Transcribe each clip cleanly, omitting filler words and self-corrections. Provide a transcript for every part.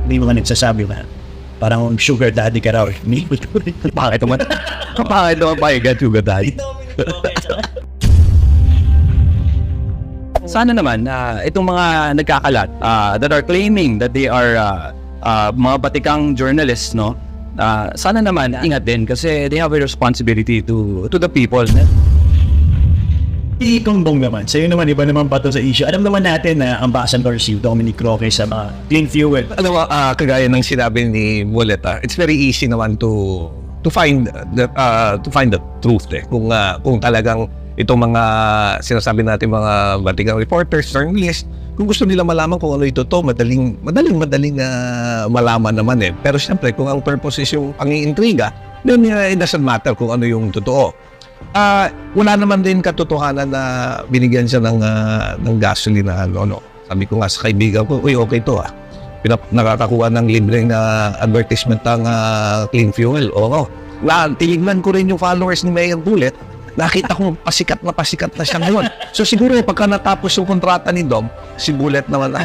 may mga nagsasabi na parang sugar daddy ka raw. Bakit naman? Bakit naman pahiga sugar daddy? Sana naman itong mga nagkakalat that are claiming that they are mga batikang journalists, no? Sana naman ingat din kasi they have a responsibility to the people. Ikong Bong naman, sa'yo naman, iba naman pa to sa issue. Alam naman natin na ambassador si Dominic Roque sa mga clean fuel. Alam mo, kagaya ng sinabi ni Mullet, it's very easy naman to find the truth kung talagang itong mga sinasabi natin mga batikang reporters, journalists, kung gusto nila malaman kung ano ito madaling malaman naman eh. Pero siyempre, kung ang purpose is yung pang-iintriga, then it doesn't matter kung ano yung totoo. Wala naman din katotohanan na binigyan siya ng gasolina. Sabi ko nga sa kaibigan ko, uy, okay to nakakakuha ng libreng advertisement ng clean fuel. Oo. Tinignan ko rin yung followers ni Mayor Bullet. Nakita ko pasikat na siya ngayon. So siguro pagka natapos yung kontrata ni Dom, si Bullet naman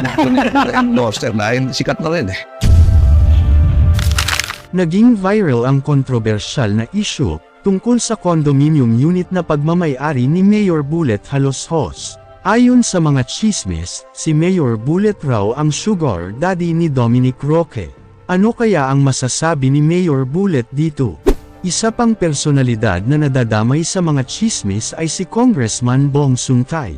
endorser dahil sikat na rin eh. Naging viral ang kontrobersyal na issue tungkol sa condominium unit na pagmamay-ari ni Mayor Bullet Haloshos. Ayon sa mga chismis, si Mayor Bullet raw ang sugar daddy ni Dominic Roque. Ano kaya ang masasabi ni Mayor Bullet dito? Isa pang personalidad na nadadamay sa mga chismis ay si Congressman Bong Suntay.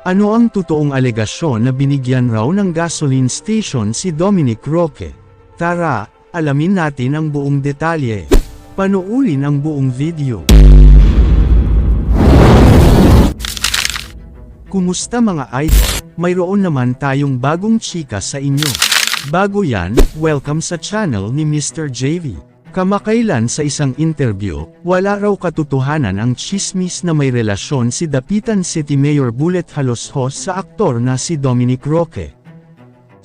Ano ang totoong alegasyon na binigyan raw ng gasoline station si Dominic Roque? Tara, alamin natin ang buong detalye. Panoorin ang buong video. Kumusta mga idol? Mayroon naman tayong bagong chika sa inyo. Bago yan, welcome sa channel ni Mr. JV. Kamakailan sa isang interview, wala raw katotohanan ang chismis na may relasyon si Dapitan City Mayor Bullet Haloshos sa aktor na si Dominic Roque.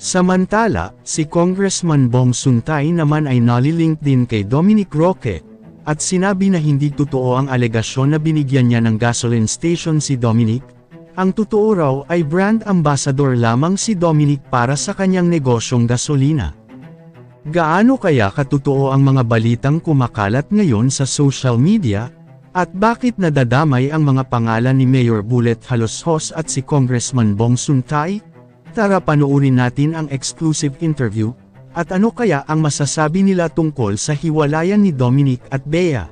Samantala, si Congressman Bong Suntay naman ay nalilink din kay Dominic Roque, at sinabi na hindi totoo ang alegasyon na binigyan niya ng gasoline station si Dominic. Ang totoo raw ay brand ambassador lamang si Dominic para sa kanyang negosyong gasolina. Gaano kaya katotoo ang mga balitang kumakalat ngayon sa social media? At bakit nadadamay ang mga pangalan ni Mayor Bullet Haloshos at si Congressman Bong Suntay? Tara panoorin natin ang exclusive interview, at ano kaya ang masasabi nila tungkol sa hiwalayan ni Dominic at Bea?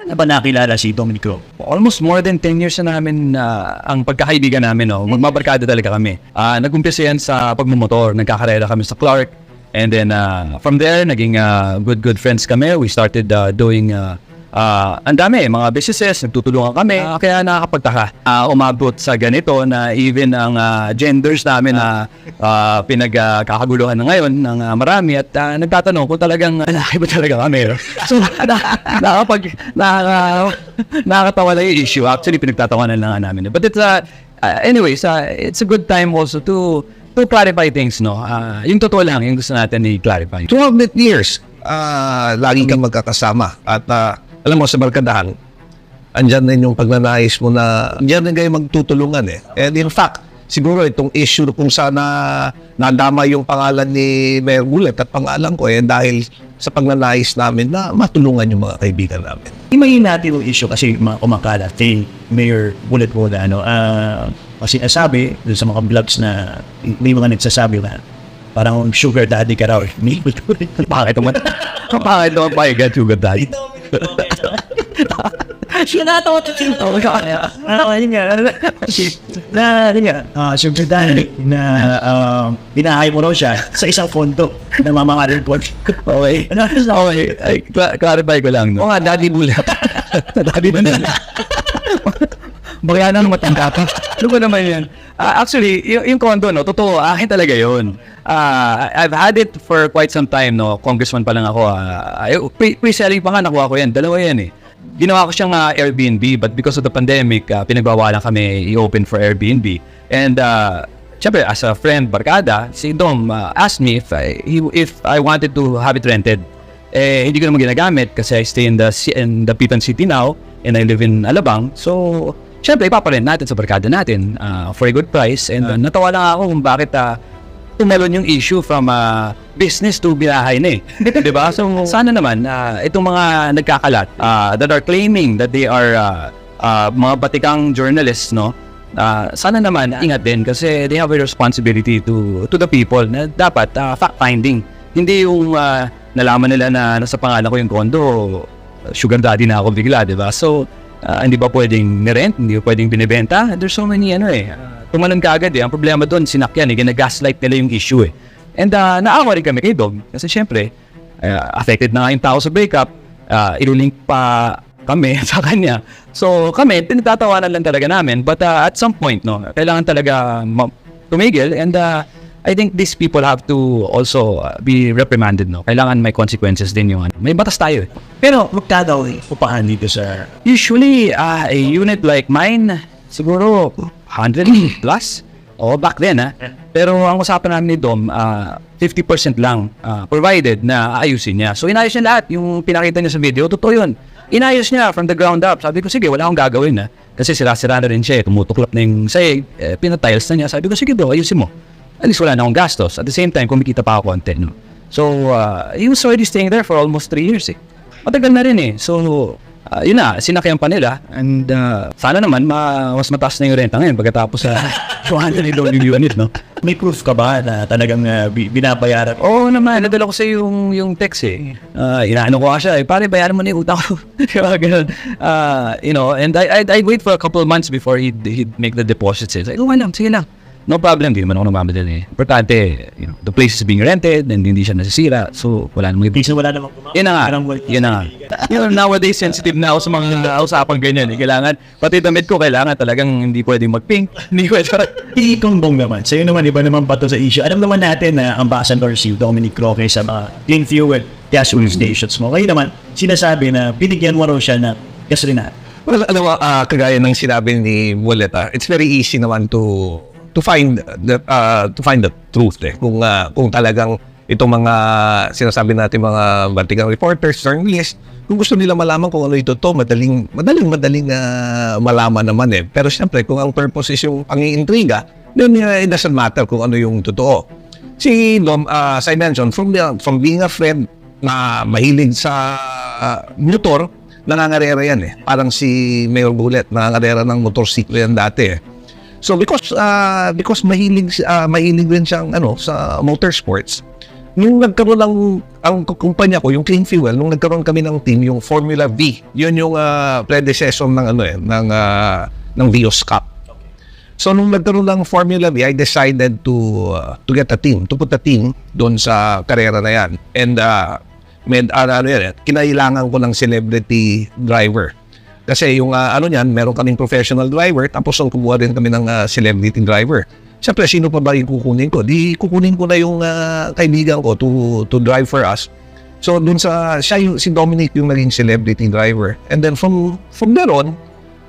Ano ba nakilala si Dominic Roque? Almost more than 10 years na namin ang pagkakaibigan namin. Magmabarkada talaga kami. Nag-umpisa yan sa pagmumotor. Nagkakarera kami sa Clark. And then from there, naging good friends kami. We started doing ang dami, mga businesses, nagtutulungan kami. Kaya nakakapagtaka. Umabot sa ganito na even ang genders namin na pinagkakaguluhan na ngayon ng marami at nagtatanong kung talagang lalaki ba talaga kami. So, nakakatawa lang yung issue. Actually, pinagtatawanan lang namin. But it's anyways, it's a good time also to clarify things, no? Yung totoo lang, yung gusto natin i-clarify. 12 years, lagi kang magkakasama. At alam mo, sa barkadahan, andyan din yung pagnanais mo na andyan din kayo magtutulungan eh. And in fact, siguro itong issue kung sana nadama yung pangalan ni Mayor Bullet at pangalan ko dahil sa pagnanais namin na matulungan yung mga kaibigan namin. Imayin natin yung issue kasi mga kumakalat kay Mayor Bullet po na kasi nasabi dun sa mga vlogs na may mga nagsasabi na parang sugar daddy ka raw. Bakit naman? Bakit naman pahiga sugar daddy? Sinatawa to siya. Sugar daddy na binahay mo raw siya sa isang fondo na mamamaril po. Okay. Okay. Clarify ko lang, no? O nga, Daddy Bullet. Daddy na nila. Baka yan ang matanda pa. Ano ba naman yan? Actually, yung condo, no, totoo, akin talaga yun. I've had it for quite some time, no. Congressman pa lang ako. Pre-selling pa nga, nakuha ko yan. Dalawa yan eh. Ginawa ko siyang Airbnb, but because of the pandemic, pinagbawalan kami i-open for Airbnb. And syempre, as a friend, barkada, si Dom asked me if I wanted to have it rented. Hindi ko naman ginagamit kasi I stay in the Pitan City now and I live in Alabang. So, syempre, ipaparent natin sa barkada natin for a good price. And natawa lang ako kung bakit tumalon yung issue from business to binahay na eh. Diba? So, sana naman, itong mga nagkakalat that are claiming that they are mga batikang journalists, no? Sana naman ingat din kasi they have a responsibility to the people na dapat fact-finding. Hindi yung nalaman nila na nasa pangalan ko yung kondo, sugar daddy na ako bigla, di ba? So, hindi ba pwedeng nirent? Hindi ba pwedeng binibenta? There's so many, tumalon ka agad eh. Ang problema doon, sinakyan eh, gina-gaslight nila yung issue eh. And naawa rin kami kay Dom kasi syempre, affected na nga yung tao sa breakup, ilulink pa kami sa kanya. So kami, tinatatawanan lang talaga namin. But at some point, no, kailangan talaga tumigil. And I think these people have to also be reprimanded. No? Kailangan may consequences din yung may batas tayo eh. Pero magkano upahan dito sa... Usually, a unit like mine, siguro 100 plus. O back then Pero ang usapan namin ni Dom, 50% lang provided na ayusin niya. So inayos niya lahat. Yung pinakita niya sa video, totoo yun. Inayos niya from the ground up. Sabi ko, sige, wala akong gagawin Kasi sira-sira na rin siya tumutuklap na yung sahig, pinatiles na niya. Sabi ko, sige bro, ayusin mo. At least wala na akong gastos. At the same time, kumikita pa ako konti. No? So, he was already staying there for almost 3 years Matagal na rin So, yun na, sinakyan pa nila. And sana naman, mas mataas na yung renta ngayon pagkatapos sa 200 yung unit, no? May proof ka ba na talagang binabayaran? Oo naman, nadala ko sa yung text inaano ko siya pare, bayaran mo na yung utang ko. Ganun. And I'd wait for a couple of months before he'd make the deposits. Like, lang, sige lang. No problem, di naman ako nagmamadali. Importante, the place is being rented and hindi siya nasisira. So, wala namang Kasi wala namang Yun na nga. Nowadays, sensitive na ako sa mga usapang ganyan. Kailangan, pati damit ko, kailangan talagang hindi pwedeng mag-pink. Hindi pwede. Ikong Bong naman, sa'yo naman, iba naman pa to sa issue. Alam naman natin na ambassador si Dominic Roque sa mga clean fuel gasoline stations mo. Kayo naman, sinasabi na binigyan mo raw siya ng gasolina. Well, kagaya ng sinabi ni Mullet, it's very easy naman to find the truth kung talagang itong mga sinasabi natin mga batikang reporters, journalists, kung gusto nila malaman kung ano ito madaling malaman naman pero siyempre kung ang purpose is yung pangiintriga, then it doesn't matter kung ano yung totoo. Si Dom, as I mentioned, from being a friend na mahilig sa motor, nangangarera yan parang si Mayor Bullet, nangangarera ng motorsiklo yan dati So because mahilig rin siyang sa motorsports, nung nagkaroon ang kumpanya ko, yung Clean Fuel, nung nagkaroon kami ng team, yung Formula V, yun yung predecessor ng Vios Cup. So nung nagkaroon ng Formula V, I decided to get a team, to put a team doon sa karera na yan. And kinailangan ko ng celebrity driver. Kasi yung meron kaming professional driver, tapos kumuha rin kami ng celebrity driver. Siyempre, sino pa ba yung kukunin ko? Di kukunin ko na yung kaibigan ko to drive for us. So, dun si Dominic yung naging celebrity driver. And then from there on,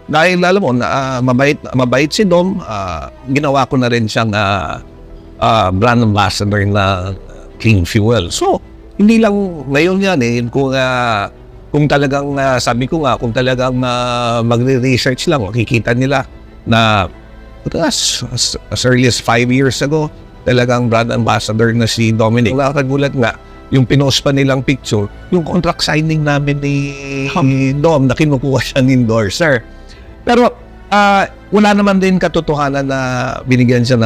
dahil alam mo, mabait si Dom, ginawa ko na rin siyang brand ambassador na Clean Fuel. So, hindi lang ngayon yan kung talagang sabi ko kung talagang magre-research lang, makikita nila na as early as 5 years ago, talagang brand ambassador na si Dominic. Nakakagulat nga, yung pinost pa nilang picture, yung contract signing namin ni Dom na kinukuha siya ng endorser. Pero wala naman din katotohanan na binigyan siya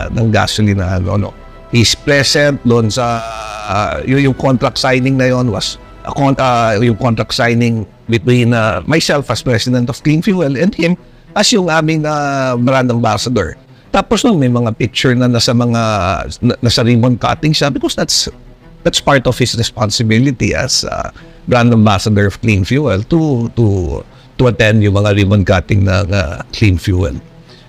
ng gasoline na He's present doon sa yung contract signing na yon was yung contract signing between myself as president of Clean Fuel and him as yung aming brand ambassador. Tapos may mga picture na nasa ribbon cutting siya because that's part of his responsibility as brand ambassador of Clean Fuel to attend yung mga ribbon cutting ng Clean Fuel.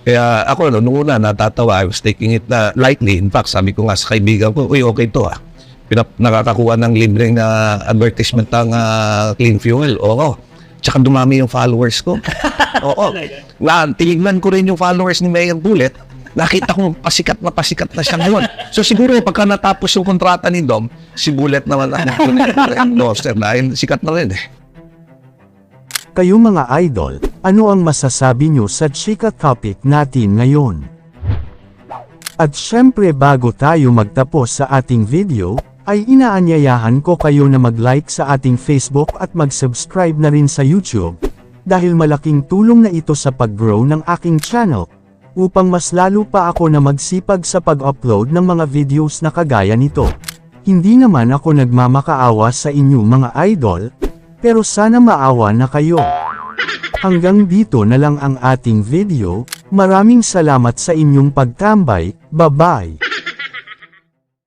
Kaya ako nung una natatawa, I was taking it lightly. In fact, sabi ko nga sa kaibigan ko, okay to nakakakuha ng libreng advertisement ng Clean Fuel. Oo. Tsaka dumami yung followers ko. Oo. Tinignan ko rin yung followers ni Mayor Bullet. Nakita ko pasikat na siya ngayon. So siguro pagka natapos yung kontrata ni Dom, si Bullet naman dahil sikat na rin Kayo mga idol, ano ang masasabi nyo sa chika topic natin ngayon? At syempre bago tayo magtapos sa ating video, ay inaanyayahan ko kayo na mag-like sa ating Facebook at mag-subscribe na rin sa YouTube, dahil malaking tulong na ito sa pag-grow ng aking channel, upang mas lalo pa ako na magsipag sa pag-upload ng mga videos na kagaya nito. Hindi naman ako nagmamakaawa sa inyo mga idol, pero sana maawa na kayo. Hanggang dito na lang ang ating video, maraming salamat sa inyong pagtambay, bye-bye!